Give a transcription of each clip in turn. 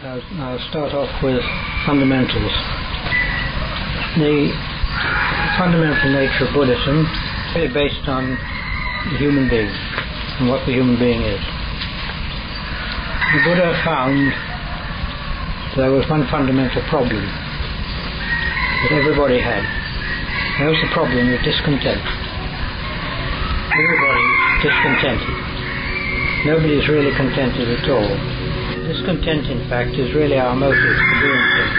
I'll start off with fundamentals. The fundamental nature of Buddhism is based on the human being and what the human being is. The Buddha found there was one fundamental problem that everybody had. That was the problem of discontent. Everybody is discontented. Nobody is really contented at all. Discontent, in fact, is really our motive for doing things.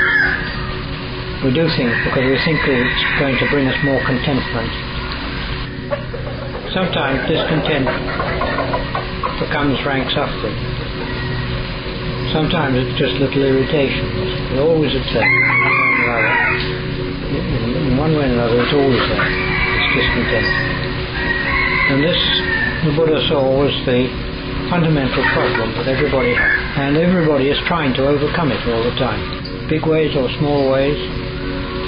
We do things because we think it's going to bring us more contentment. Sometimes discontent becomes rank suffering. Sometimes it's just little irritations. But always it's there. In one way or another, it's always there. It's discontent. And this, the Buddha saw, was the fundamental problem that everybody has. And everybody is trying to overcome it all the time. Big ways or small ways,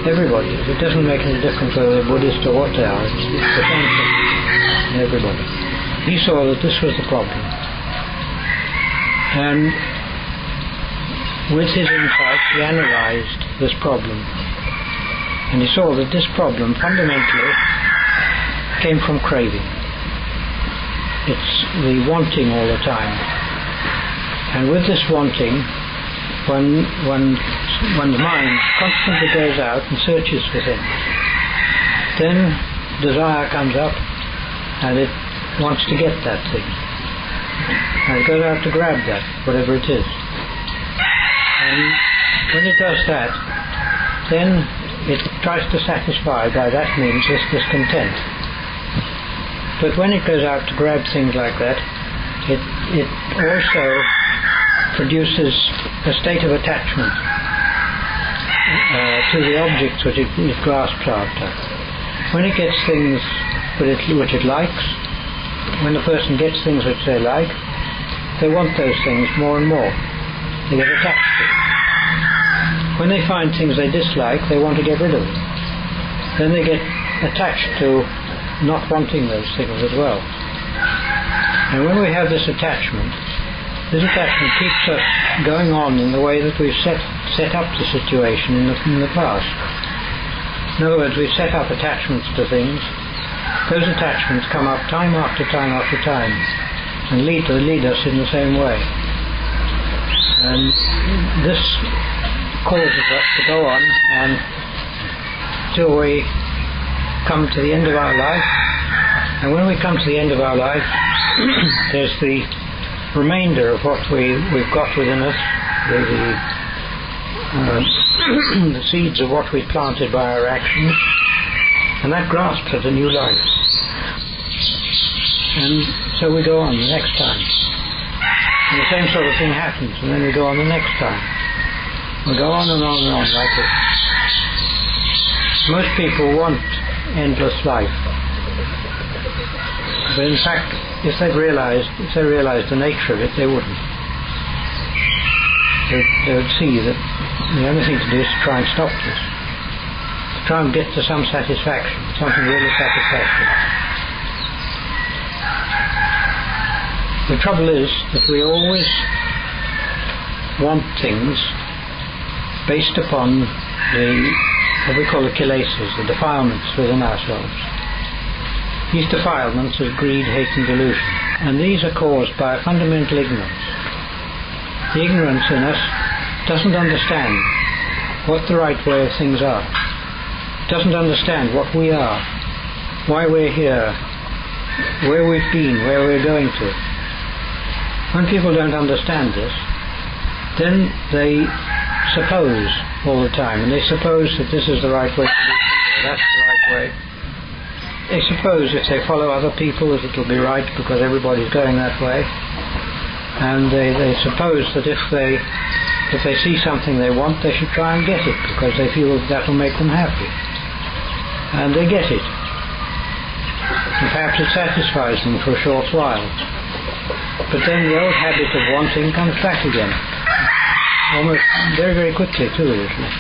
everybody. It doesn't make any difference whether they're Buddhist or what they are. It's the same thing in everybody. He saw that this was the problem. And with his insight, he analyzed this problem. And he saw that this problem fundamentally came from craving. It's the wanting all the time. And with this wanting, one's mind constantly goes out and searches for things. Then desire comes up and it wants to get that thing. And it goes out to grab that, whatever it is. And when it does that, then it tries to satisfy by that means this discontent. But when it goes out to grab things like that, it also produces a state of attachment to the objects which it grasps after. When it gets things which it likes, when the person gets things which they like, they want those things more and more. They get attached to it. When they find things they dislike, they want to get rid of them. Then they get attached to not wanting those things as well. And when we have this attachment keeps us going on in the way that we've set up the situation in the past. In other words, we've set up attachments to things. Those attachments come up time after time after time and lead us in the same way. And this causes us to go on until we come to the end of our life. And when we come to the end of our life, there's the remainder of what we've got within us, the seeds of what we've planted by our actions, and that grasps at a new life. And so we go on the next time. And the same sort of thing happens, and then we go on the next time. We go on and on and on like this. Most people want endless life. But in fact, if they realized the nature of it, they wouldn't. They would see that the only thing to do is to try and stop this. To try and get to some satisfaction, something really satisfactory. The trouble is that we always want things based upon what we call the kilesas, the defilements within ourselves. These defilements are greed, hate and delusion. And these are caused by a fundamental ignorance. The ignorance in us doesn't understand what the right way of things are. Doesn't understand what we are, why we're here, where we've been, where we're going to. When people don't understand this, then they suppose all the time, and they suppose that this is the right way to do things, or that's the right way. They suppose if they follow other people that it'll be right because everybody's going that way. And they suppose that if they see something they want, they should try and get it because they feel that will make them happy. And they get it. And perhaps it satisfies them for a short while. But then the old habit of wanting comes back again. Almost very, very quickly too, usually.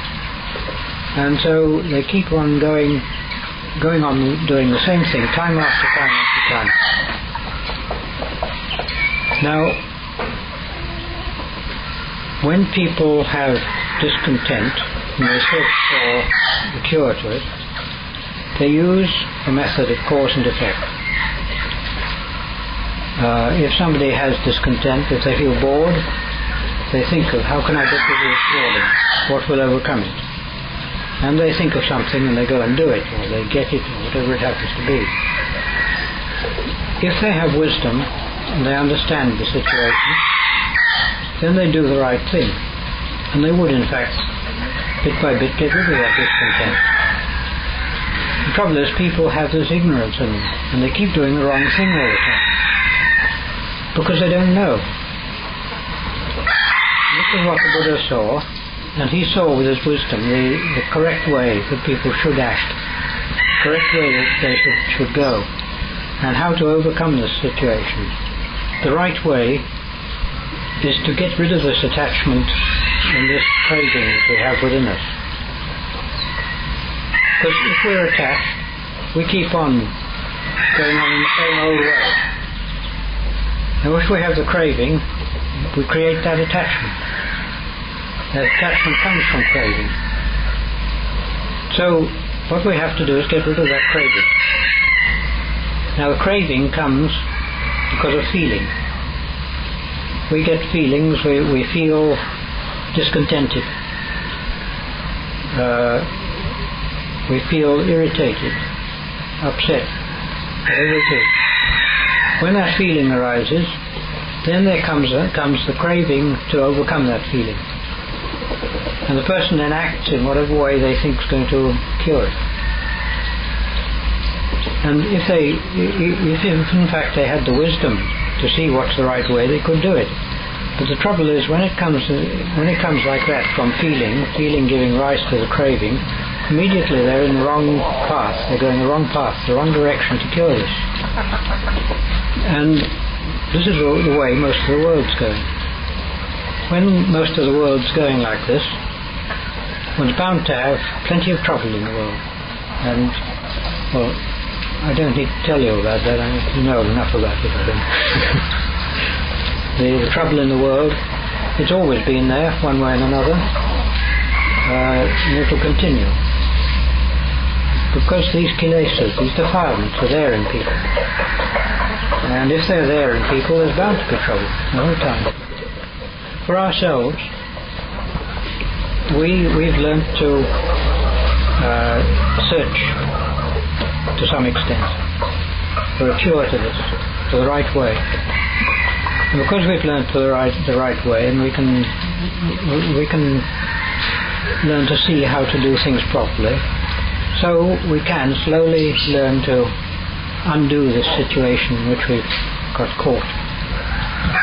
And so they keep on going on doing the same thing time after time after time. Now, when people have discontent and they search for the cure to it, they use a method of cause and effect. If somebody has discontent, if they feel bored, they think of how can I get rid of this boredom? What will overcome it? And they think of something and they go and do it, or they get it, or whatever it happens to be. If they have wisdom and they understand the situation, then they do the right thing. And they would, in fact, bit by bit, get rid of that discontent. The trouble is, people have this ignorance in them, and they keep doing the wrong thing all the time, because they don't know. This is what the Buddha saw, and he saw with his wisdom the correct way that people should act, the correct way that they should go, and how to overcome this situation. The right way is to get rid of this attachment and this craving that we have within us. Because if we're attached, we keep on going on in the same old way. And if we have the craving, we create that attachment. That attachment comes from craving. So what we have to do is get rid of that craving. Now the craving comes because of feeling. We get feelings, we feel discontented, we feel irritated, upset, whatever it is. When that feeling arises, then there comes the craving to overcome that feeling. And the person then acts in whatever way they think is going to cure it. And if in fact they had the wisdom to see what's the right way, they could do it. But the trouble is, when it comes like that, from feeling giving rise to the craving, immediately they're in the wrong path. They're going the wrong path, the wrong direction to cure this. And this is the way most of the world's going. When most of the world's going like this, one's bound to have plenty of trouble in the world. And, well, I don't need to tell you about that. You know enough about it, I think. The trouble in the world, it's always been there, one way and another, and it will continue. Because these kilesas, these defilements, are there in people. And if they're there in people, there's bound to be trouble the whole time. For ourselves, we've learnt to search to some extent for a cure to this, to the right way. And because we've learnt the right way, and we can learn to see how to do things properly, so we can slowly learn to undo this situation in which we've got caught.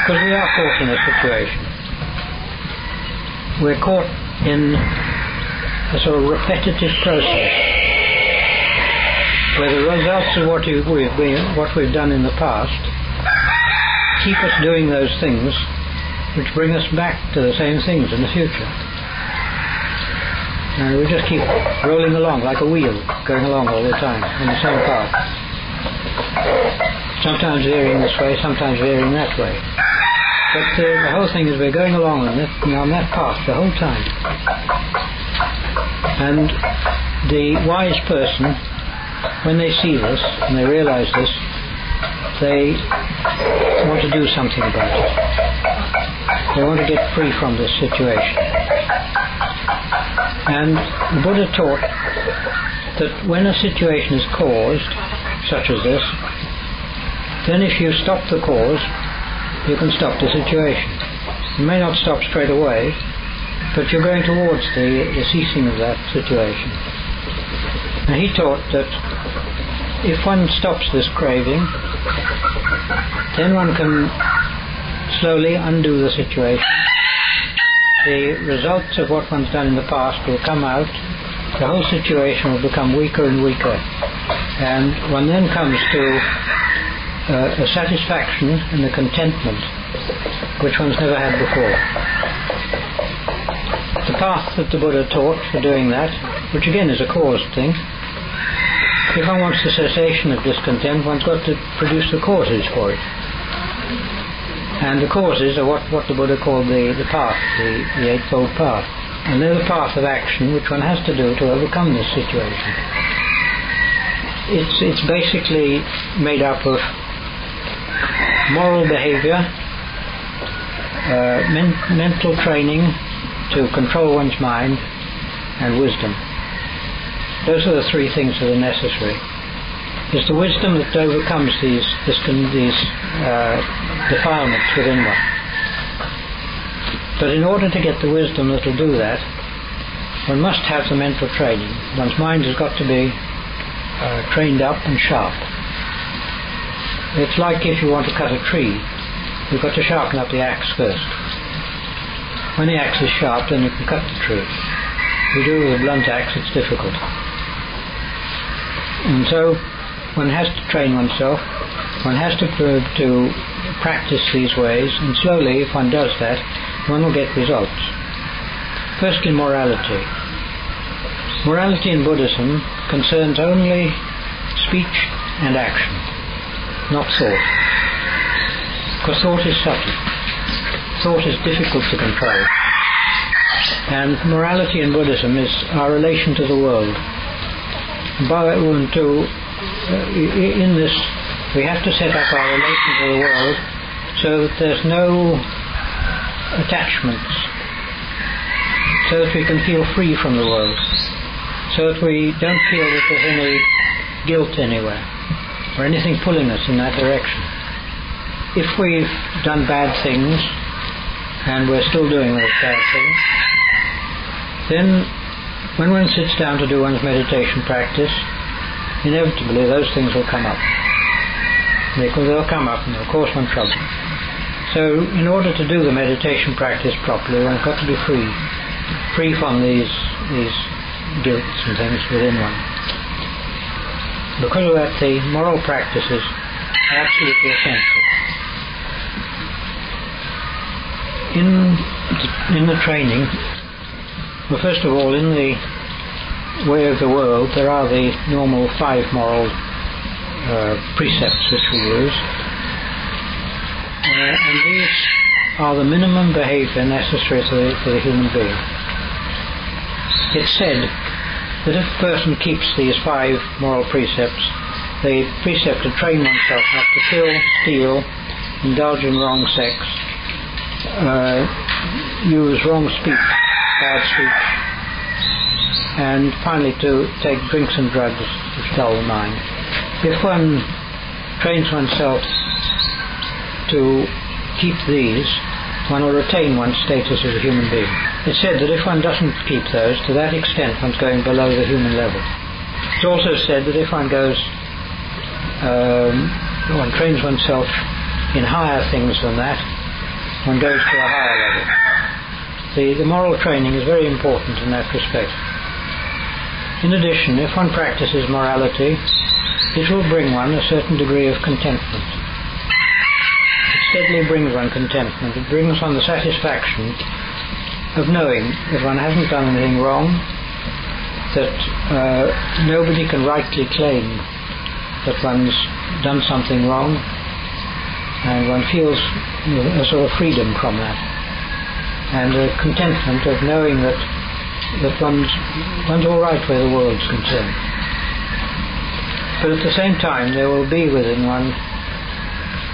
Because we are caught in a situation. We're caught in a sort of repetitive process, where the results of what we've done in the past keep us doing those things which bring us back to the same things in the future. And we just keep rolling along like a wheel, going along all the time on the same path. Sometimes veering this way, sometimes veering that way. But the whole thing is we're going along on that path the whole time. And the wise person, when they see this and they realize this, they want to do something about it. They want to get free from this situation. And the Buddha taught that when a situation is caused, such as this, then if you stop the cause, you can stop the situation. You may not stop straight away, but you're going towards the ceasing of that situation. And he taught that if one stops this craving, then one can slowly undo the situation. The results of what one's done in the past will come out. The whole situation will become weaker and weaker. And one then comes to a satisfaction and a contentment which one's never had before. The path that the Buddha taught for doing that, which again is a caused thing, if one wants the cessation of discontent, one's got to produce the causes for it. And the causes are what the Buddha called the path, the Eightfold Path. And they're the path of action which one has to do to overcome this situation. It's basically made up of moral behavior, mental training to control one's mind, and wisdom. Those are the three things that are necessary. It's the wisdom that overcomes these defilements within one. But in order to get the wisdom that will do that, one must have the mental training. One's mind has got to be trained up and sharp. It's like if you want to cut a tree, you've got to sharpen up the axe first. When the axe is sharp, then you can cut the tree. If you do it with a blunt axe, it's difficult. And so one has to train oneself, one has to practice these ways, and slowly, if one does that, one will get results. Firstly, morality. Morality in Buddhism concerns only speech and action, not thought. Because thought is subtle. Thought is difficult to control. And morality in Buddhism is our relation to the world. In this, we have to set up our relation to the world so that there's no attachments, so that we can feel free from the world, so that we don't feel that there's any guilt anywhere or anything pulling us in that direction. If we've done bad things and we're still doing those bad things, then when one sits down to do one's meditation practice, inevitably those things will come up. They'll come up and they'll cause one trouble. So in order to do the meditation practice properly, one's got to be free from these guilts and things within one. Because of that, the moral practices are absolutely essential. In the training, well, first of all, in the way of the world, there are the normal 5 moral precepts which we use, and these are the minimum behavior necessary for the human being. It's said that if a person keeps these 5 moral precepts, the precept to train oneself not to kill, steal, indulge in wrong sex, use wrong speech, bad speech, and finally to take drinks and drugs which dull the mind. If one trains oneself to keep these, one will retain one's status as a human being. It's said that if one doesn't keep those, to that extent one's going below the human level. It's also said that if one goes, one trains oneself in higher things than that, one goes to a higher level. The moral training is very important in that respect. In addition, if one practices morality, it will bring one a certain degree of contentment. It steadily brings one contentment. It brings one the satisfaction of knowing that one hasn't done anything wrong, that nobody can rightly claim that one's done something wrong, and one feels a sort of freedom from that, and a contentment of knowing that one's all right where the world's concerned. But at the same time, there will be within one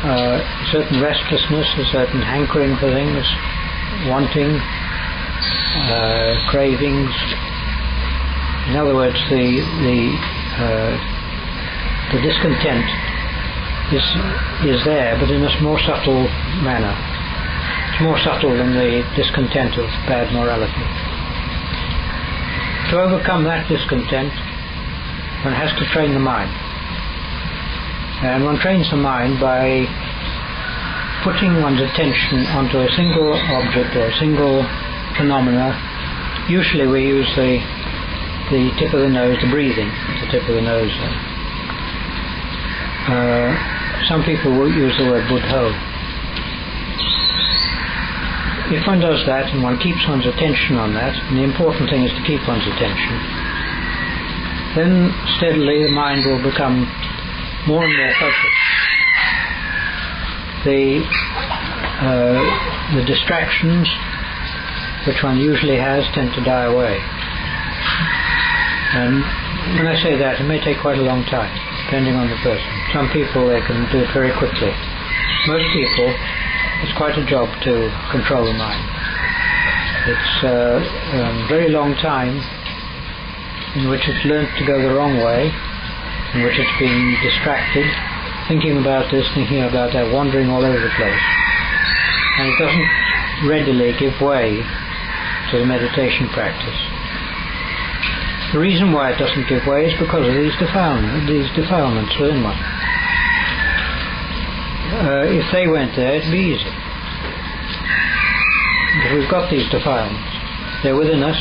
a certain restlessness, a certain hankering for things, wanting, cravings. In other words, the discontent is there, but in a more subtle manner. It's more subtle than the discontent of bad morality. To overcome that discontent, one has to train the mind. And one trains the mind by putting one's attention onto a single object or a single phenomena. Usually we use the tip of the nose, the breathing, the tip of the nose. Some people will use the word Buddho. If one does that and one keeps one's attention on that, and the important thing is to keep one's attention, then steadily the mind will become more and more focused. the distractions which one usually has tend to die away. And when I say that, it may take quite a long time, depending on the person. Some people, they can do it very quickly. Most people, it's quite a job to control the mind. It's a very long time in which it's learnt to go the wrong way, in which it's been distracted, thinking about this, thinking about that, wandering all over the place. And it doesn't readily give way to the meditation practice. The reason why it doesn't give way is because of these defilements within one. If they went there, it'd be easy. But we've got these defilements. They're within us,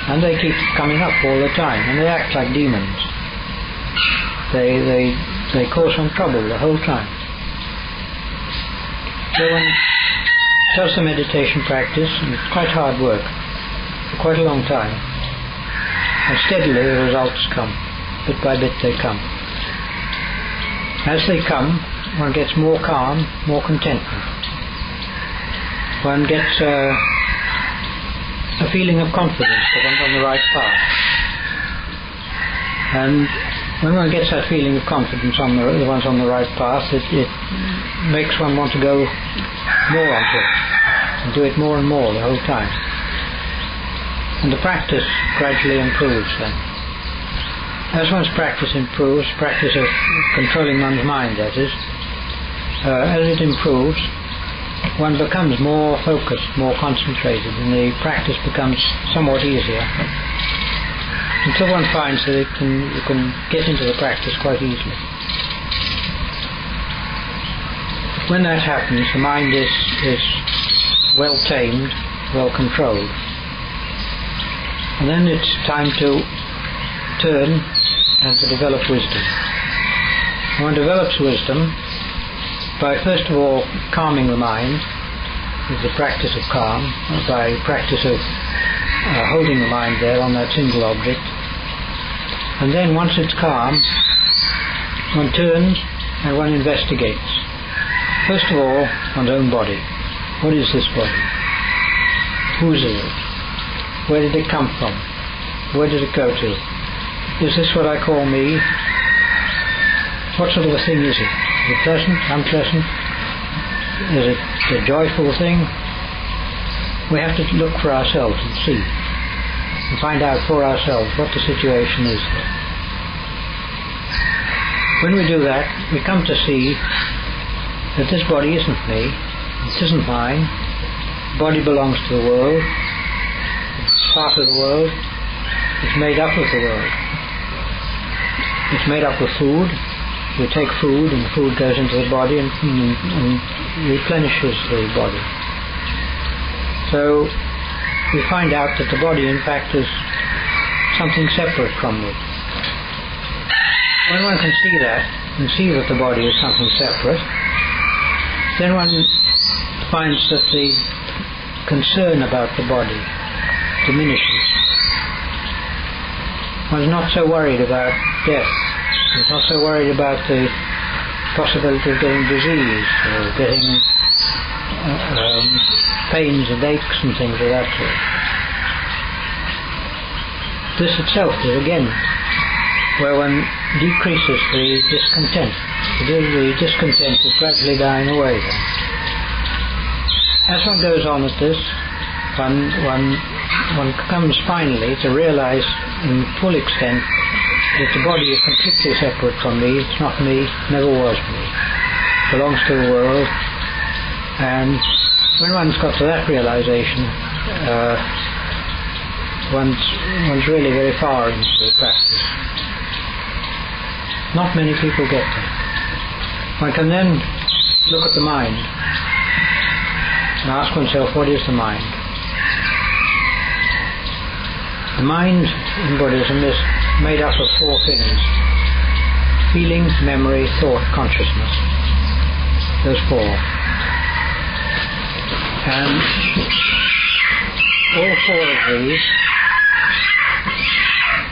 and they keep coming up all the time, and they act like demons. They cause some trouble the whole time. So one does the meditation practice, and it's quite hard work, for quite a long time. And steadily the results come. Bit by bit they come. As they come, one gets more calm, more contentment. One gets a feeling of confidence that one's on the right path. And when one gets that feeling of confidence that one's on the right path, it makes one want to go more onto it, and do it more and more the whole time. And the practice gradually improves then. As one's practice improves, practice of controlling one's mind, that is, as it improves, one becomes more focused, more concentrated, and the practice becomes somewhat easier, until one finds that you can get into the practice quite easily. When that happens, the mind is well tamed, well controlled. And then it's time to turn and to develop wisdom. One develops wisdom by first of all calming the mind with the practice of calm, by practice of holding the mind there on that single object. And then once it's calm, one turns and one investigates. First of all, one's own body. What is this body? Whose is it? Where did it come from? Where did it go to? Is this what I call me? What sort of a thing is it? Is it pleasant? Unpleasant? Is it a joyful thing? We have to look for ourselves and see, and find out for ourselves what the situation is there. When we do that, we come to see that this body isn't me, it isn't mine. The body belongs to the world. Part of the world. It's made up of the world. It's made up of food. We take food, and food goes into the body and replenishes the body. So we find out that the body in fact is something separate from me. When one can see that, and see that the body is something separate, then one finds that the concern about the body diminishes. One's not so worried about death. One's not so worried about the possibility of getting disease or getting pains and aches and things of that sort. This itself is again where one decreases the discontent. The discontent is gradually dying away then. As one goes on at this, one comes finally to realize in full extent that the body is completely separate from me. It's not me, never was me. It belongs to the world. And when one's got to that realization, one's really very far into the practice. Not many people get there. One can then look at the mind and ask oneself, what is the mind? The mind in Buddhism is made up of four things: feeling, memory, thought, consciousness. Those four. And all four of these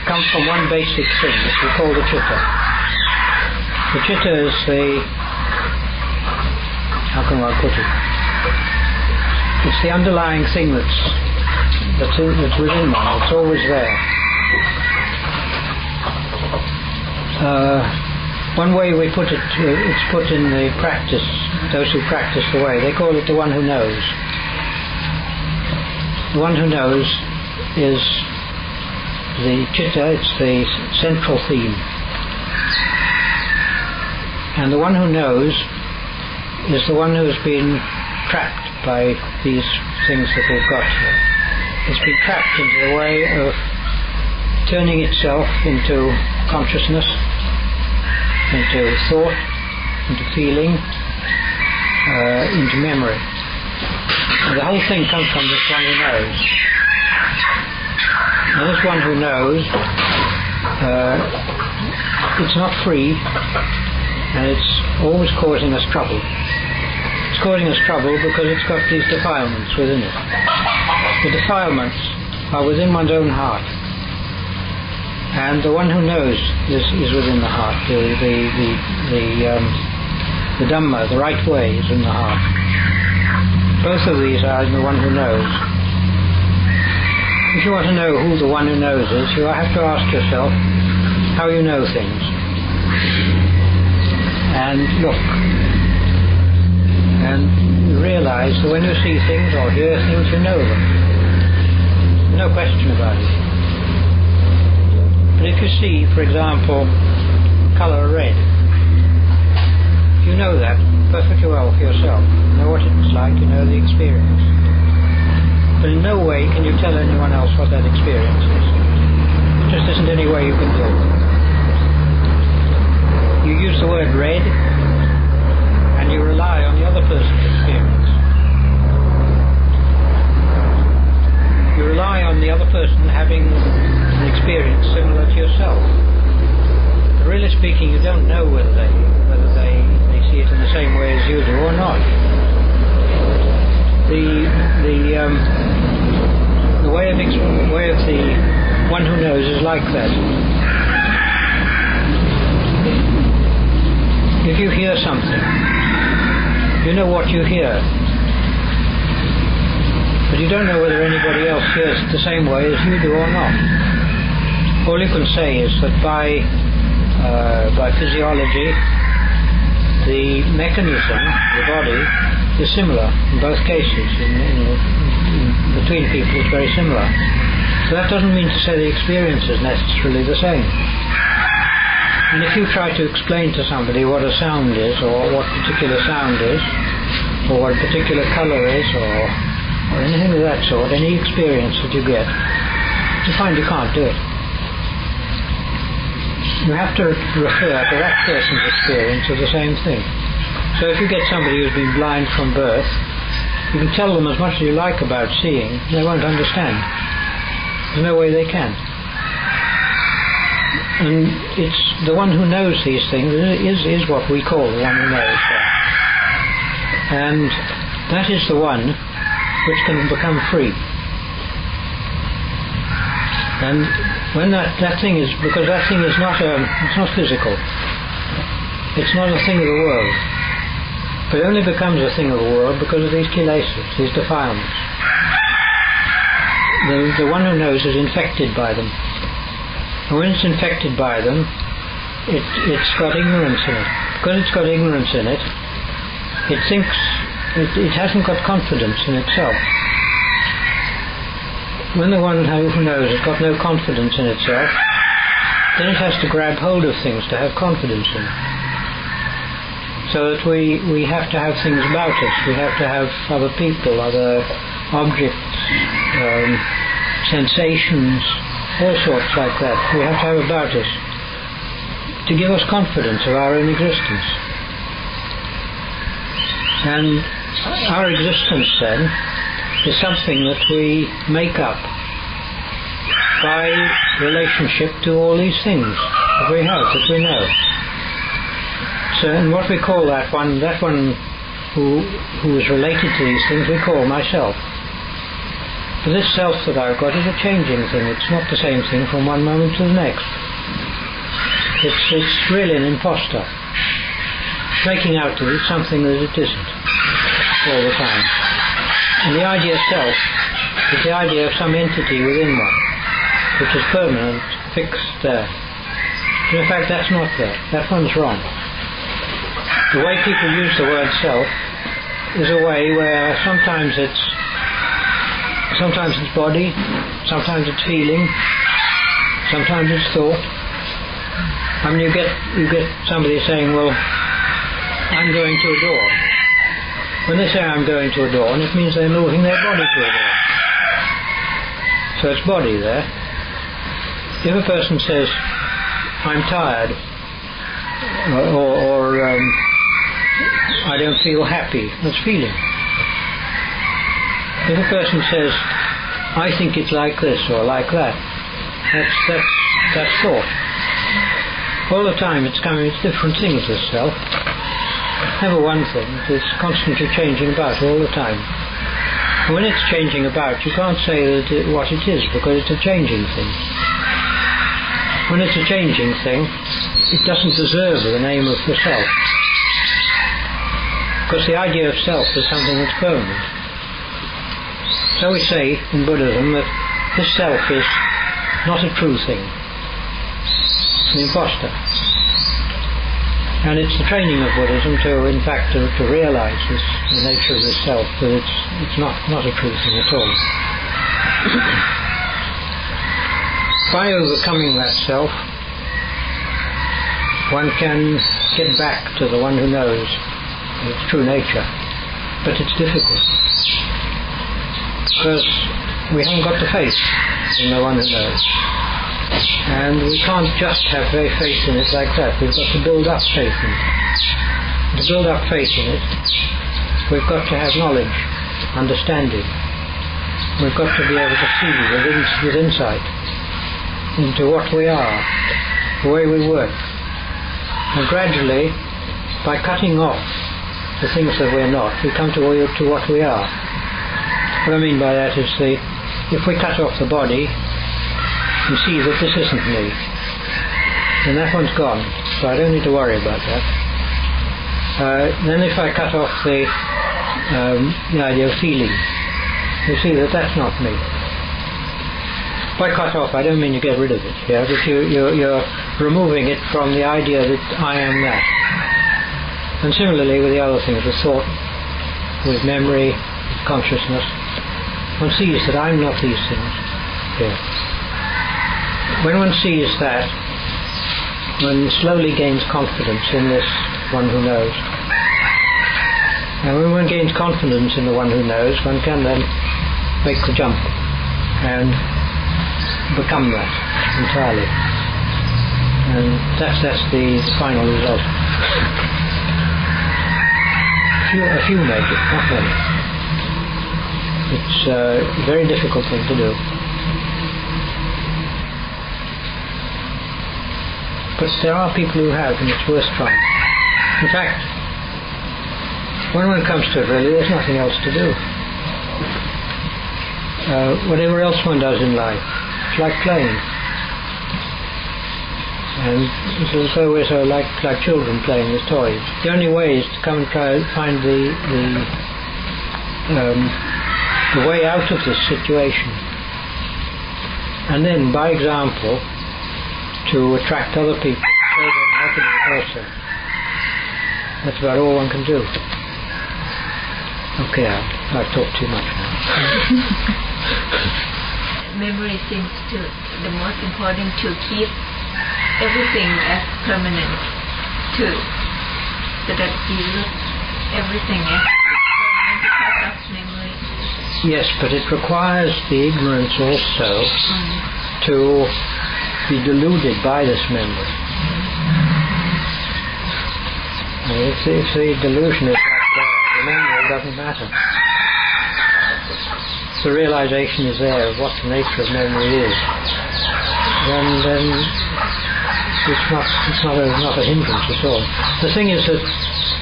come from one basic thing that we call the chitta. The chitta is the, how can I put it? It's the underlying thing that's within one. It's always there. One way we put it, it's put in the practice, those who practice the way, they call it the one who knows. The one who knows is the chitta, it's the central theme. And the one who knows is the one who's been trapped by these things that we've got here. It's been trapped into the way of turning itself into consciousness, into thought, into feeling, into memory. And the whole thing comes from this one who knows. Now this one who knows, it's not free, and it's always causing us trouble. It's causing us trouble because it's got these defilements within it. The defilements are within one's own heart. And the one who knows is within the heart. The Dhamma, the right way, is in the heart. Both of these are in the one who knows. If you want to know who the one who knows is, you have to ask yourself how you know things. And look. And you realize that when you see things or hear things, you know them. No question about it. But if you see, for example, colour red, you know that perfectly well for yourself. You know what it's like, you know the experience. But in no way can you tell anyone else what that experience is. There just isn't any way you can do it. You use the word red, and you rely on the other person's experience. You rely on the other person having an experience similar to yourself. But really speaking, you don't know whether they see it in the same way as you do or not. The way of the one who knows is like that. If you hear something, you know what you hear, but you don't know whether anybody else hears it the same way as you do or not. All you can say is that by physiology, the mechanism, the body, is similar in both cases. Between people it's very similar. So that doesn't mean to say the experience is necessarily the same. And if you try to explain to somebody what a sound is, or what particular sound is, or what a particular colour is, or anything of that sort, any experience that you get, you find you can't do it. You have to refer to that person's experience of the same thing. So if you get somebody who's been blind from birth, you can tell them as much as you like about seeing, they won't understand. There's no way they can. And it's the one who knows these things is what we call the one who knows. And that is the one which can become free. And when that thing is, because that thing is it's not physical. It's not a thing of the world. But it only becomes a thing of the world because of these kilesas, these defilements. The one who knows is infected by them. And when it's infected by them, it's got ignorance in it. Because it's got ignorance in it, it thinks it hasn't got confidence in itself. When the one who knows has got no confidence in itself, then it has to grab hold of things to have confidence in. So that we have to have things about us. We have to have other people, other objects, sensations, all sorts like that. We have to have about us to give us confidence of our own existence. And our existence then is something that we make up by relationship to all these things that we have, that we know. So, and what we call that one who is related to these things, we call myself. But this self that I've got is a changing thing. It's not the same thing from one moment to the next. It's really an imposter, making out that it's something that it isn't all the time. And the idea of self is the idea of some entity within one, which is permanent, fixed there. And in fact, that's not there. That one's wrong. The way people use the word self is a way where sometimes it's body, sometimes it's feeling, sometimes it's thought. I mean, you get somebody saying, well, I'm going to a door. When they say I'm going to a door, and it means they're moving their body to a door. So it's body there. If a person says, I'm tired, or I don't feel happy, that's feeling. If a person says, I think it's like this or like that, that's thought. All the time it's coming, it's different things, this self. Never one thing, it's constantly changing about all the time. And when it's changing about, you can't say what it is, because it's a changing thing. When it's a changing thing, it doesn't deserve the name of the self. Because the idea of self is something that's permanent. So we say in Buddhism that this self is not a true thing. It's an imposter. And it's the training of Buddhism to, in fact, to realize the nature of this self, that it's not a true thing at all. By overcoming that self, one can get back to the one who knows its true nature. But it's difficult, because we haven't got the faith in the one who knows. And we can't just have very faith in it like that. We've got to build up faith in it. To build up faith in it, we've got to have knowledge, understanding. We've got to be able to see with insight into what we are, the way we work. And gradually, by cutting off the things that we're not, we come to what we are. What I mean by that is if we cut off the body and see that this isn't me, then that one's gone, so I don't need to worry about that. Then if I cut off the idea of feeling, you see that that's not me. By cut off, I don't mean you get rid of it, yeah, but you're removing it from the idea that I am that. And similarly with the other things, with thought, with memory, with consciousness, one sees that I'm not these things. Yeah. When one sees that, one slowly gains confidence in this one who knows. And when one gains confidence in the one who knows, one can then make the jump and become that entirely. And that's the final result. A few make it, not many. It's a very difficult thing to do. But there are people who have, and it's worth trying. In fact, when one comes to it, really, there's nothing else to do. Whatever else one does in life, it's like playing. And it's always like children playing with toys. The only way is to come and try to find the way out of this situation. And then, by example, to attract other people, show them how to do it also. That's about all one can do. Okay, I've talked too much now. Memory seems to the most important to keep everything as permanent too, so that you look everything as permanent because of memory. Yes, but it requires the ignorance also to be deluded by this memory. And if the delusion is not there, the memory doesn't matter. The realization is there of what the nature of memory is. Then it's not a hindrance at all. The thing is that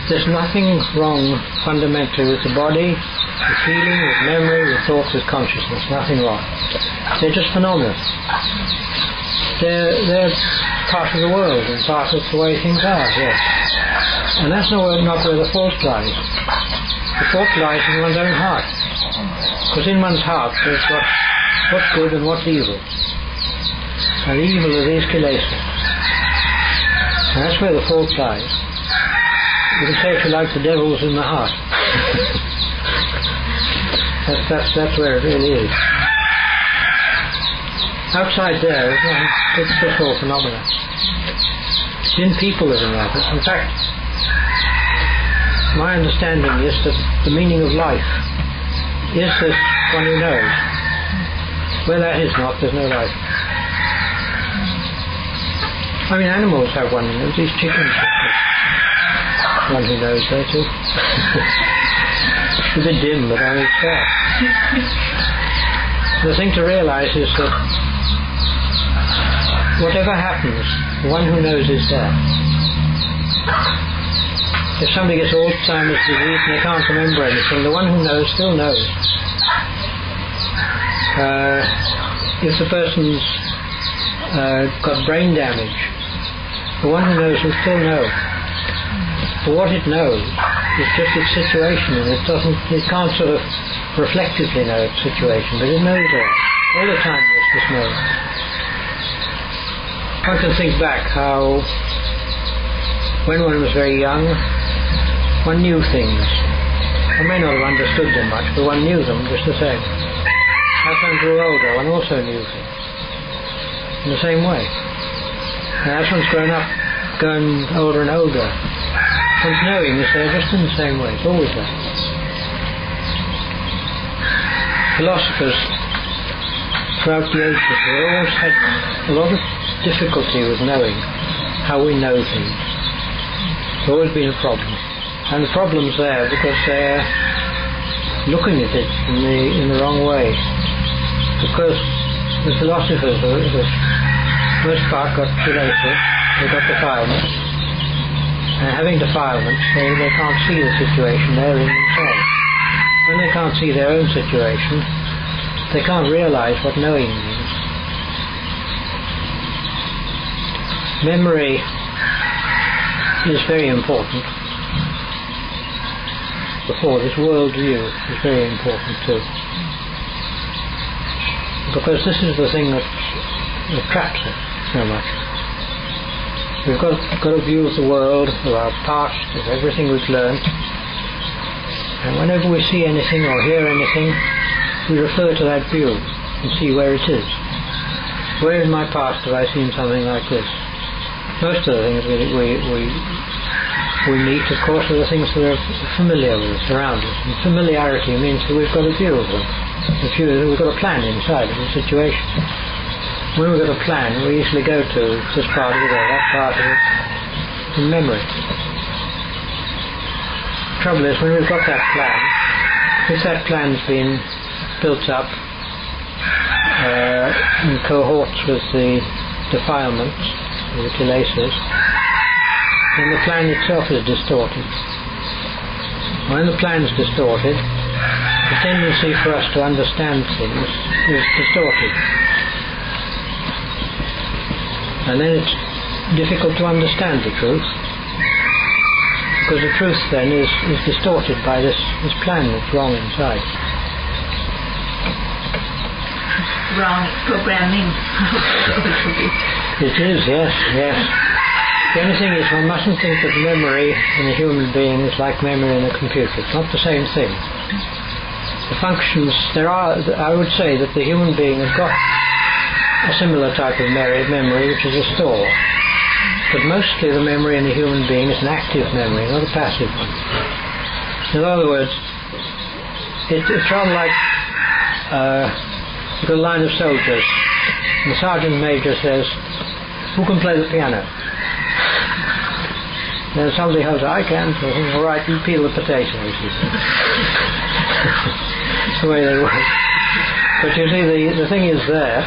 there's nothing wrong fundamentally with the body, with feeling, with memory, with thought, with consciousness. Nothing wrong. They're just phenomena. They're part of the world and part of the way things are, yes. And that's not where the fault lies. The fault lies in one's own heart. Because in one's heart there's what's good and what's evil. And the evil are these kilesas. And that's where the fault lies. You can say, if you like, the devil's in the heart. That's where it really is. Outside there, it's just all phenomena. It's in people that are like it. In fact, my understanding is that the meaning of life is this one who knows. Where that is not, there's no life. I mean, animals have one who knows. These chickens have one who knows there too. It's a bit dim, but I mean, it's there. The thing to realise is that whatever happens, the one who knows is there. If somebody gets Alzheimer's disease and they can't remember anything, the one who knows still knows. If the person's got brain damage, the one who knows will still know. But what it knows is just its situation, and it can't sort of reflectively know its situation, but it knows it. All the time there's this knowing. One can think back how when one was very young, one knew things. One may not have understood them much, but one knew them just the same. As one grew older, one also knew things in the same way. And as one's grown up, going older and older, one's knowing is there just in the same way. It's always there. Philosophers throughout the ages have always had a lot of difficulty with knowing how we know things. It's always been a problem. And the problem's there because they're looking at it in the wrong way. Because the philosophers, for the most part, got kilesas, they've got defilements. And having defilements, they can't see the situation they're in themselves. When they can't see their own situation, they can't realise what knowing means. Memory is very important. Before, this world view is very important too. Because this is the thing that traps us so much. We've got a view of the world, of our past, of everything we've learned. And whenever we see anything or hear anything, we refer to that view and see where it is. Where in my past have I seen something like this? Most of the things we meet, of course, are the things that are familiar with us, around us. And familiarity means that we've got a view of them. We've got a plan inside of the situation. When we've got a plan, we usually go to this part of it or that part of it in memory. The trouble is, when we've got that plan, if that plan's been built up in cohorts with the defilements, the kilesas, then the plan itself is distorted. When the plan is distorted, the tendency for us to understand things is distorted. And then it's difficult to understand the truth, because the truth then is distorted by this plan that's wrong inside. Wrong programming. It is, yes. The only thing is, one mustn't think that memory in a human being is like memory in a computer. It's not the same thing. The functions, I would say that the human being has got a similar type of memory, which is a store. But mostly the memory in a human being is an active memory, not a passive one. In other words, it's rather like you've got a line of soldiers, and the sergeant major says, "Who can play the piano?" Then somebody goes, "I can." So I think, "All right, you peel the potatoes." That's the way they work. But you see, the thing is there.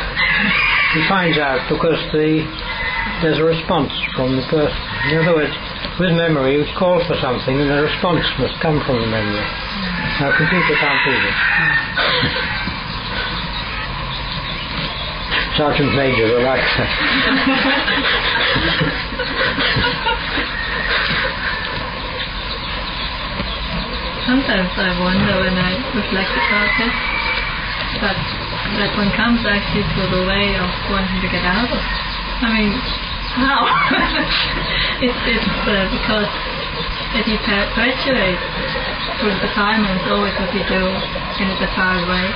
He finds out because there's a response from the person. In other words, with memory, you call for something, and the response must come from the memory. Now, a computer can't do this. Sergeant Majors are like that. sometimes I wonder when I reflect about this, that one comes actually to the way of wanting to get out of. I mean, how? it's because if you perpetuate through defilements always what you do in a defied way.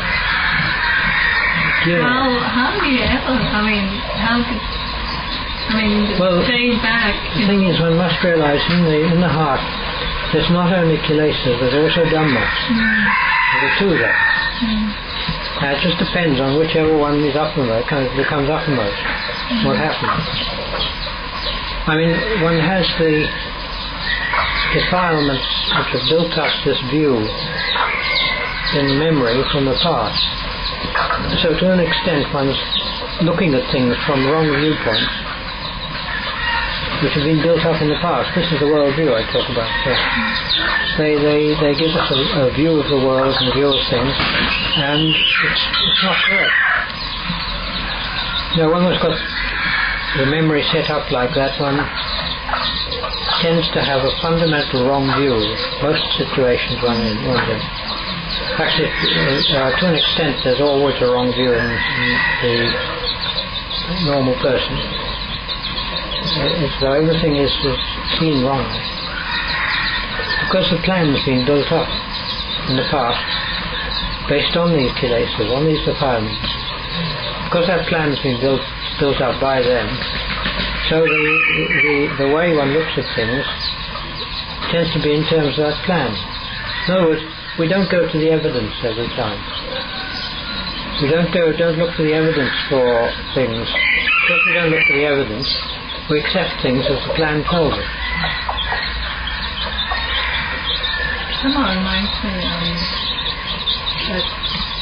Yeah. How do you ever? Staying back. The thing is, one must realize in the heart, there's not only kilesas, there's also dhammas. There are two there. Now it just depends on whichever one is uppermost, becomes uppermost. What happens? I mean, one has the defilements which have built up this view in memory from the past. So to an extent one's looking at things from wrong viewpoints which have been built up in the past. This is the world view I talk about. So they give us a view of the world and a view of things, and it's not correct. Now one has got the memory set up like that, one tends to have a fundamental wrong view of most situations one's in. Actually, to an extent, there's always a wrong view in the normal person. It's though everything is seen wrongly. Because the plan has been built up in the past, based on these kilesas, on these defilements. Because that plan has been built up by them, so the way one looks at things tends to be in terms of that plan. In other words, we don't go to the evidence every time. We don't look for the evidence for things. Because we don't look for the evidence, we accept things as the plan tells us. Somehow reminds me that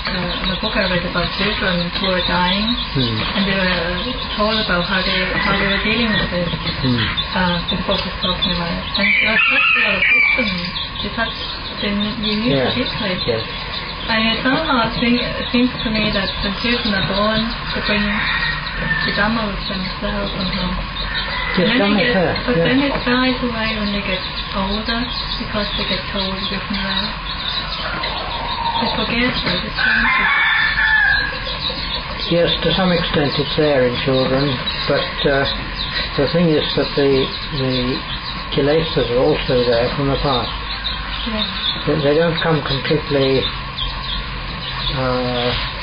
in a book I read about children who were dying, and they were told about how they were dealing with it. The book was talking about it. And there was such a lot of wisdom. You need to be like it. And it somehow seems to me that when children are born, they bring the Dhamma with themselves somehow. Then it dies away when they get older, because they get told a different way. They forget it, it changes. Yes, to some extent it's there in children, but the thing is that the kilesas are also there from the past. Yes. They don't come completely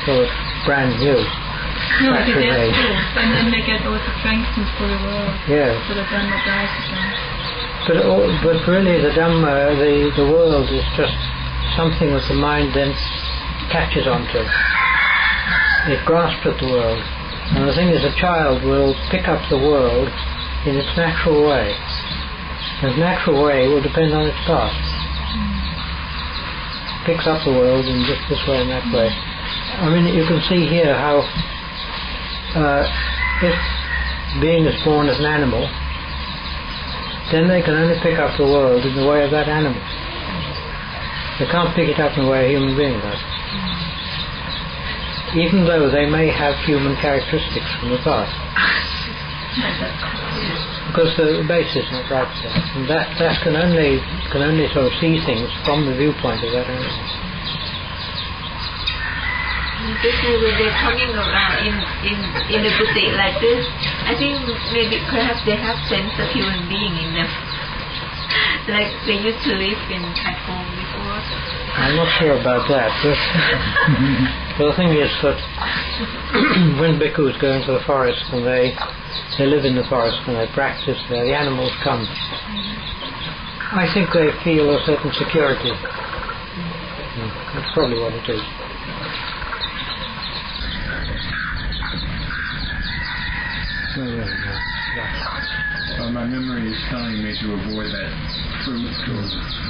sort of brand new. No, they get too, and then they get also strengthened for the world. Yes. So the Dhamma dies again. But really the Dhamma, the world is just something that the mind then catches onto. It grasps at the world. And the thing is, a child will pick up the world in its natural way. And its natural way will depend on its past. Picks up the world in just this way and that way. I mean, you can see here how if being is born as an animal, then they can only pick up the world in the way of that animal. They can't pick it up in the way a human being does. Even though they may have human characteristics from the past. Because the base is not right there. And that can only sort of see things from the viewpoint of that animal. Especially when they're coming around in a buffet like this, I think maybe perhaps they have sense of human being in them. Like they used to live at home before. I'm not sure about that, but the thing is that when bhikkhus go into the forest and they live in the forest and they practice there, the animals come. I think they feel a certain security. That's probably what it is. My memory is telling me to avoid that fruit or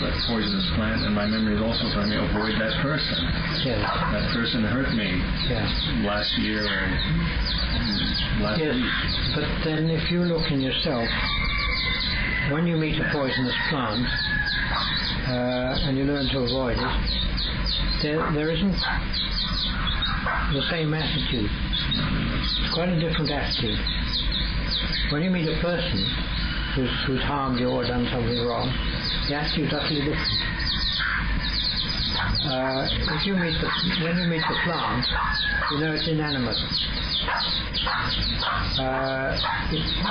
that poisonous plant, and my memory is also telling me to avoid that person. Yes. That person hurt me last year or last week. But then if you look in yourself, when you meet a poisonous plant and you learn to avoid it, there isn't the same attitude. It's quite a different attitude. When you meet a person who's harmed you or done something wrong, the attitude's utterly different. when you meet the plant, you know it's inanimate.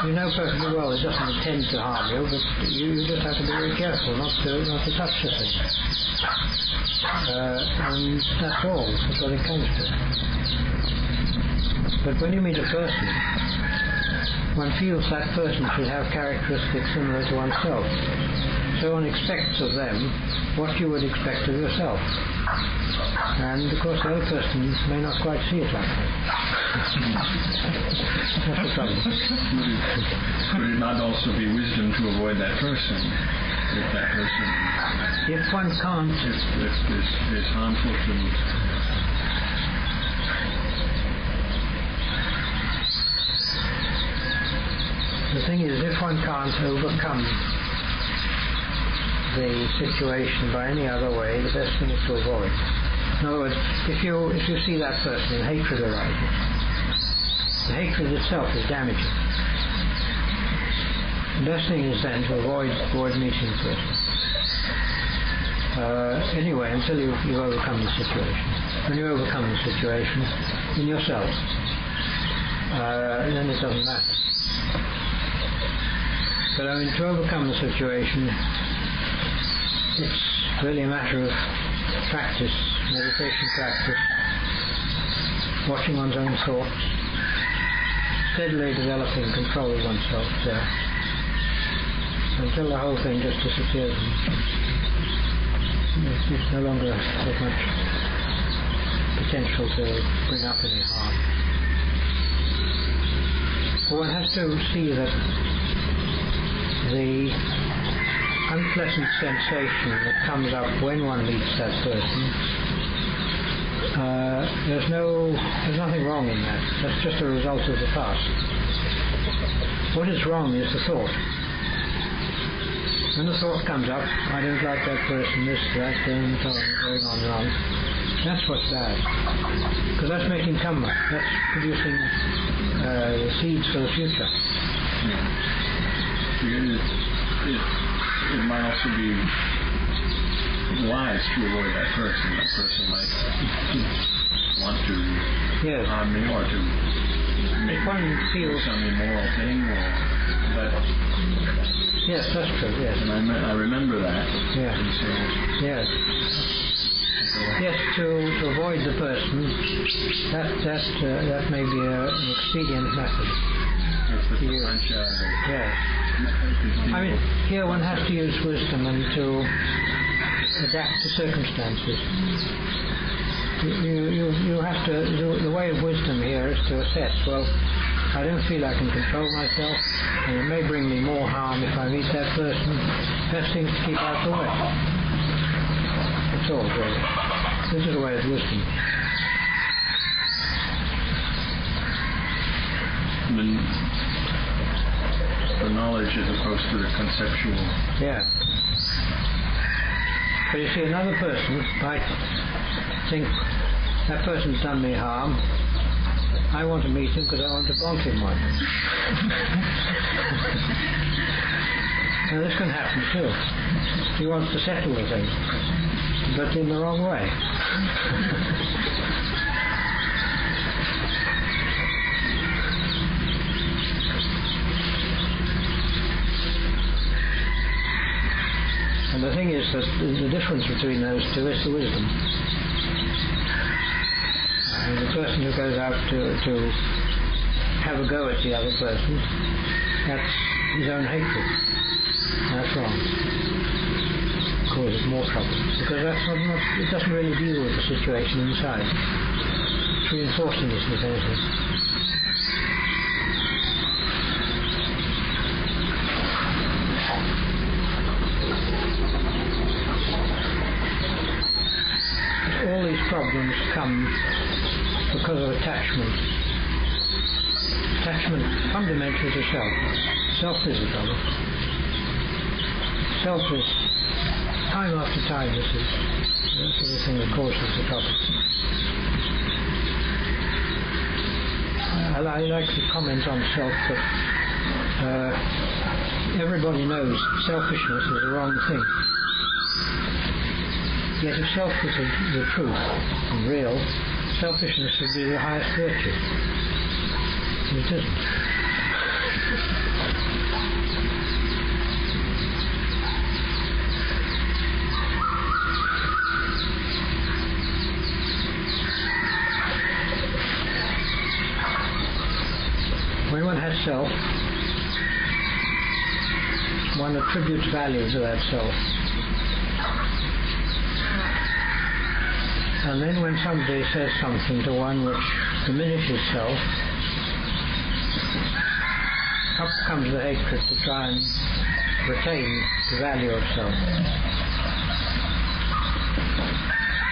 You know perfectly well it doesn't intend to harm you, but you just have to be very careful not to touch the thing. And that's all. That's what it comes to. But when you meet a person, one feels that person should have characteristics similar to oneself. So one expects of them what you would expect of yourself. And of course the other person may not quite see it like that. That's the problem. Would it not also be wisdom to avoid that person? If that person... If one can't... If is harmful to... The thing is, if one can't overcome the situation by any other way, the best thing is to avoid. In other words, if you see that person and hatred arises, the hatred itself is damaging. The best thing is then to avoid meeting the person. Anyway, until you overcome the situation. When you overcome the situation in yourself, then it doesn't matter. But I mean, to overcome the situation, it's really a matter of practice, meditation practice, watching one's own thoughts, steadily developing control of oneself there, until the whole thing just disappears. It's no longer so much potential to bring up any harm. But one has to see that the unpleasant sensation that comes up when one meets that person, there's nothing wrong in that. That's just a result of the past. What is wrong is the thought. When the thought comes up, I don't like that person, this, that, and so on, going on and on, that's what's bad. Because that's making karma. That's producing seeds for the future. It might also be wise to avoid that person. That person might want to harm me or to make me do some immoral thing. Yes, that's true. Yes, and I remember that. Yes. So, yes. Yes, to avoid the person, that may be an expedient method. It's the Pañña. Yes. I mean, here one has to use wisdom and to adapt to circumstances. You have to. The way of wisdom here is to assess. Well, I don't feel I can control myself, and it may bring me more harm if I meet that person. Best thing is to keep out the way. That's all, really. This is the way of wisdom. The knowledge as opposed to the conceptual. Yeah. But you see, another person might think, that person's done me harm, I want to meet him because I want to bonk him one. Now this can happen too. He wants to settle the thing, but in the wrong way. And the thing is that the difference between those two is the wisdom. And the person who goes out to have a go at the other person, that's his own hatred. That's wrong. It causes more trouble. Because it doesn't really deal with the situation inside. It's reinforcing it, if anything. All these problems come because of attachment. Attachment fundamentally to self. Self is the trouble. Self is, time after time, this is the thing that causes the trouble. I like to comment on self that everybody knows selfishness is the wrong thing. Yet if self was the truth and real, selfishness would be the highest virtue. It isn't. When one has self, one attributes value to that self. And then when somebody says something to one which diminishes self, up comes the hatred to try and retain the value of self.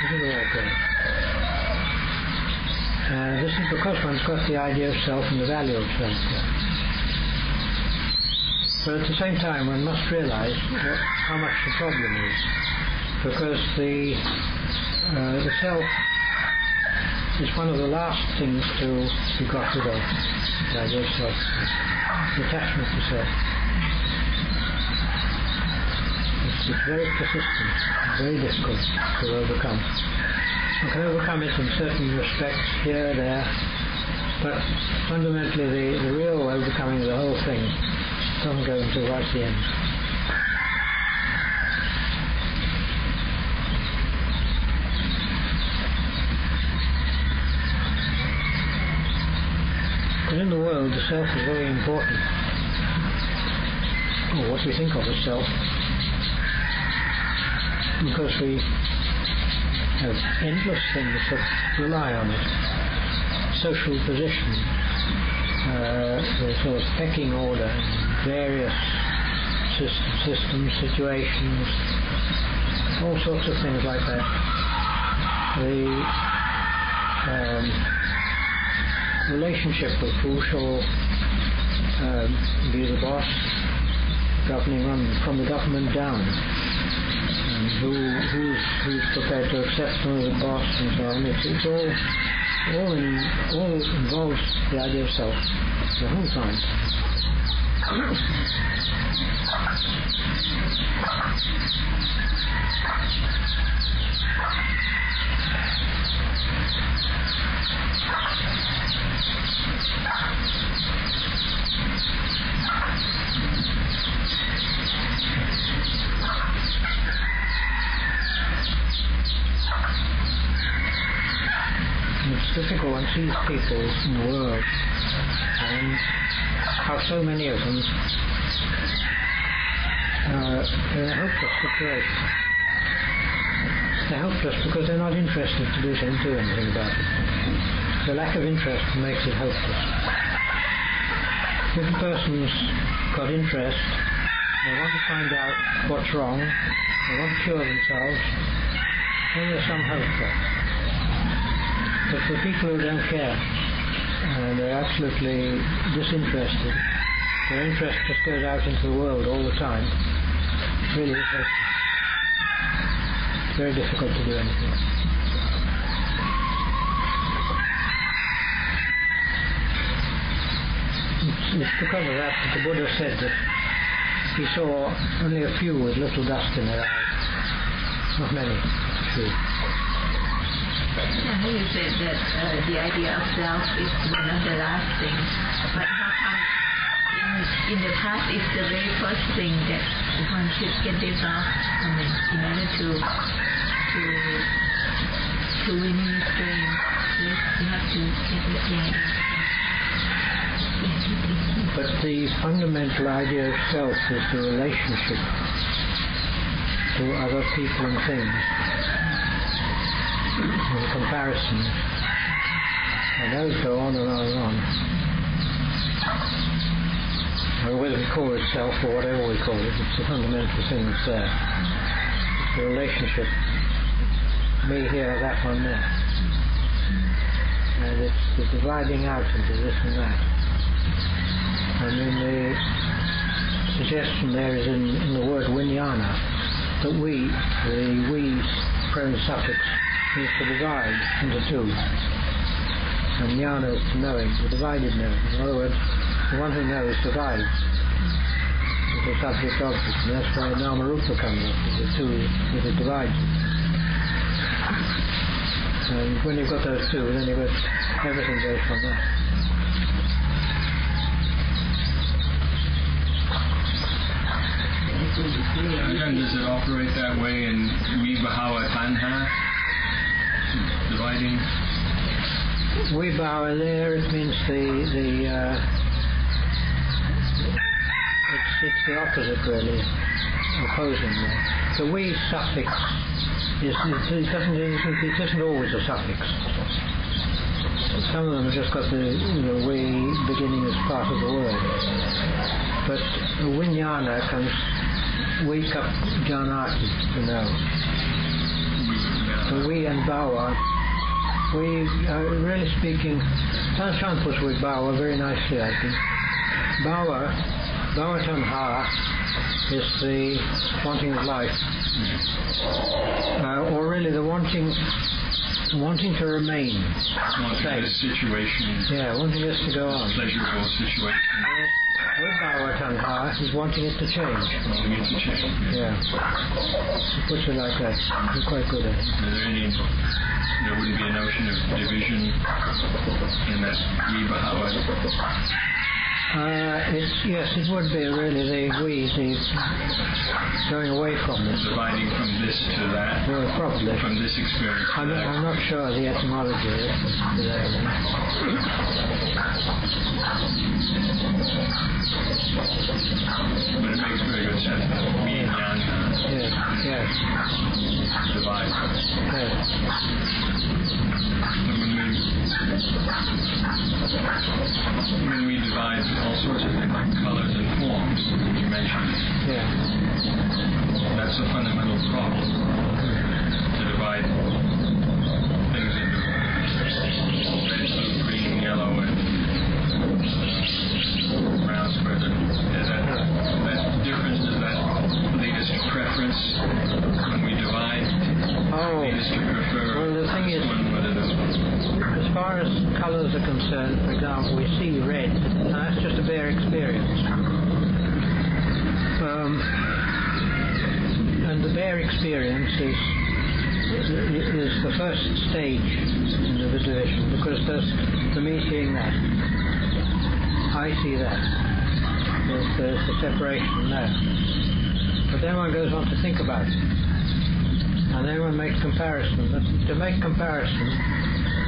This is all good. This is because one's got the idea of self and the value of self. But at the same time one must realize how much the problem is, because the self is one of the last things to be got rid of, the idea of self, the attachment to self. It's very persistent, very difficult to overcome. One can overcome it in certain respects, here, there, but fundamentally the real overcoming of the whole thing doesn't go until right at the end. Because in the world the self is very important, or what we think of as self, because we have endless things that rely on it. Social position, the sort of pecking order, various systems, situations, all sorts of things like that. The relationship of who shall be the boss, governing on from the government down, and who's prepared to accept them as a boss, and so on. It's all involves the idea of self the whole time. It's difficult one sees people in the world and how so many of them are in a hopeless situation. They're hopeless because they're not interested to do anything about it. The lack of interest makes it hopeless. If a person's got interest, they want to find out what's wrong, they want to cure themselves, then there's some hope there. But for people who don't care, they're absolutely disinterested, their interest just goes out into the world all the time, really it's very difficult to do anything. It's because of that the Buddha said that he saw only a few with little dust in their eyes. Not many, a few. And you said that the idea of self is one of the last things, but how come in the past it's the very first thing that one should get rid of? I mean, in order to win this game, you have to get rid of it. But the fundamental idea of self is the relationship to other people and things. And comparisons, and those go on and on and on. And whether we call it self or whatever we call it, it's the fundamental thing that's there. It's the relationship, me here, that one there, and it's the dividing out into this and that. And then the suggestion there is in the word vijnana, that we, the we present suffix, is to divide into two, and jnana is to knowing, the divided knowing. In other words, the one who knows divides into subject object, and that's why nama rupa comes up, the two that it divides. And when you've got those two, then you've got everything goes from that. Again, does it operate that way in Vibhava Tanha? Dividing? Vibhava there, it means it's the opposite really, opposing there. The we suffix it isn't always a suffix. Some of them have just got the we beginning as part of the word. But Vijnana comes wake up Janati, So we and Bhava, we really speaking, Sanskrit puts with Bhava very nicely, I think. Bhava Tanha is the wanting of life, or really the wanting to remain. Wanting this situation. Yeah, wanting this to go on. Pleasurable situation. With Bhava Tanha is wanting it to change. Wanting it to change. Yeah. He puts it like that. He's quite good at it. There wouldn't be a notion of division in that Vibhava? Yes, it would be really the going away from this. Dividing from this to that? Well, probably. From this experience to that? I'm not sure the etymology of it today. But it makes very good sense. Me and Jnana. Yes. Divide. Yes. When we divide all sorts of things like colors and forms, you mentioned. Yeah. That's a fundamental problem. To divide things into red, blue, green, yellow, and brown squares. That difference, does that lead us to preference when we divide? Lead us to prefer the thing is, as far as colours are concerned, for example, we see red, and that's just a bare experience. And the bare experience is the first stage in the division, because there's the me seeing that. I see that. There's the separation there. But then one goes on to think about it. And then one makes comparison. But to make comparison,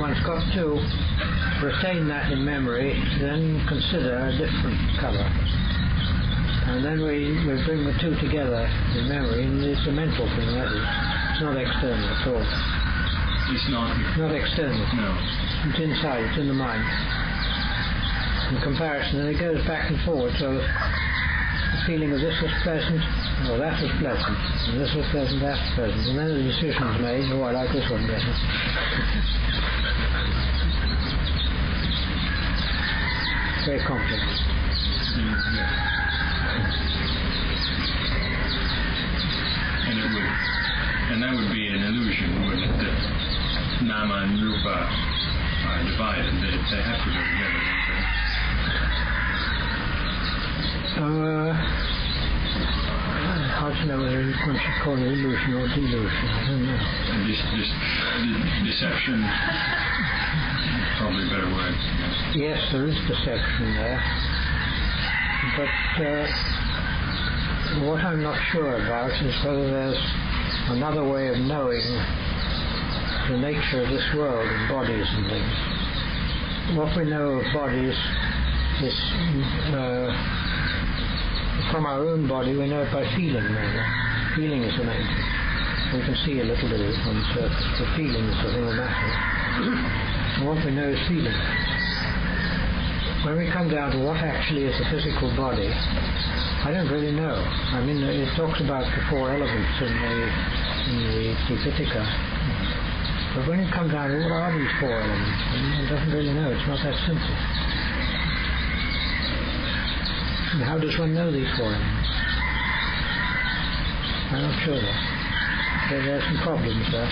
one's got to retain that in memory, then consider a different colour. And then we bring the two together in memory, and it's a mental thing, that is. It's not external at all. It's not external. No. It's inside, it's in the mind. In comparison, and it goes back and forward, so the feeling of this was pleasant, or that was pleasant, and this was pleasant, that was pleasant, and then the decision is made, I like this one better. Very complex. And that would be an illusion, wouldn't it? That Nama and Rupa are divided. They have to go together, don't they? Hard to know whether one should call it illusion or delusion. I don't know. Deception, probably a better word. Yes, there is deception there. But what I'm not sure about is whether there's another way of knowing the nature of this world and bodies and things. What we know of bodies is from our own body, we know it by feeling, really. Feeling is the main thing. We can see a little bit of it on the surface, but feeling is the thing that matters. And what we know is feeling. When we come down to what actually is the physical body, I don't really know. I mean, it talks about the four elements in the Tipitaka. But when you come down to what are these four elements, one doesn't really know. It's not that simple. And how does one know these four elements? I'm not sure there are some problems there.